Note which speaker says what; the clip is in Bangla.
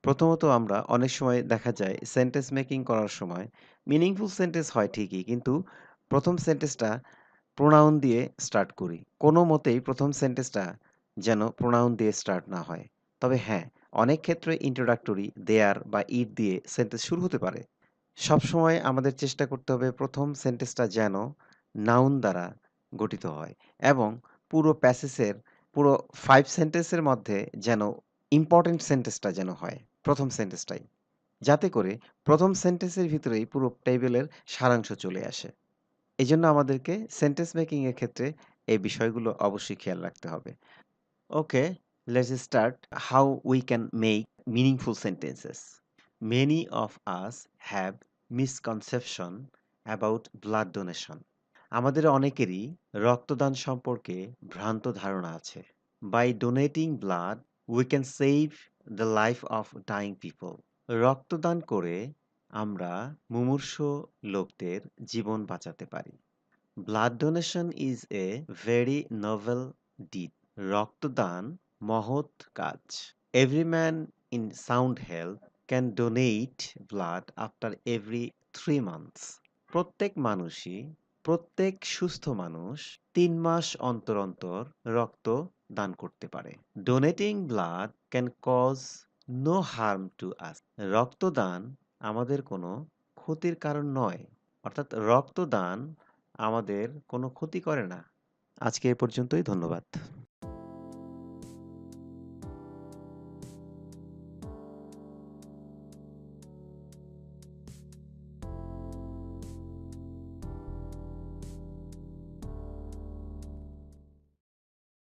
Speaker 1: প্রথমত আমরা অনেক সময় দেখা যায় সেন্টেন্স মেকিং করার সময় মিনিংফুল সেন্টেন্স হয় ঠিকই, কিন্তু ১ম সেন্টেন্সটা প্রোনাউন দিয়ে স্টার্ট করি। কোনো মতেই ১ম সেন্টেন্সটা যেন প্রোনাউন দিয়ে স্টার্ট না হয়। তবে হ্যাঁ, অনেক ক্ষেত্রে introductory দেয়ার বা ইট দিয়ে সেন্টেন্স শুরু হতে পারে। সবসময় আমাদের চেষ্টা করতে হবে ১ম সেন্টেন্সটা যেন নাউন দ্বারা গঠিত হয় এবং পুরো প্যাসেজের পুরো ৫ সেন্টেন্সের মধ্যে যেন ইম্পোর্টেন্ট সেন্টেন্সটা যেন হয় ১ম সেন্টেন্সটাই। যাতে করে ১ম সেন্টেন্সের ভিতরেই পুরো টেবিলের সারাংশ চলে আসে। এজন্য আমাদেরকে সেন্টেন্স মেকিং এর ক্ষেত্রে এই বিষয়গুলো অবশ্যই খেয়াল রাখতে হবে। Okay, let's start how we can make meaningful sentences. Many of us have misconception about blood donation. আমাদের অনেকেরই রক্তদান সম্পর্কে ভ্রান্ত ধারণা আছে। By donating blood, we can save the life of dying people. রক্তদান করে আমরা মুমূর্ষু লোকদের জীবন বাঁচাতে পারি। Blood donation is a very noble deed. রক্তদান মহৎ কাজ। Every man in sound health can donate blood after every 3 months. প্রত্যেক মানুষই, প্রত্যেক সুস্থ মানুষ ৩ মাস অন্তর অন্তর রক্ত দান করতে পারে। Donating blood can cause no harm to us. রক্তদান আমাদের কোনো ক্ষতির কারণ নয়। অর্থাৎ রক্তদান আমাদের কোনো ক্ষতি করে না। আজকে এ পর্যন্তই, ধন্যবাদ।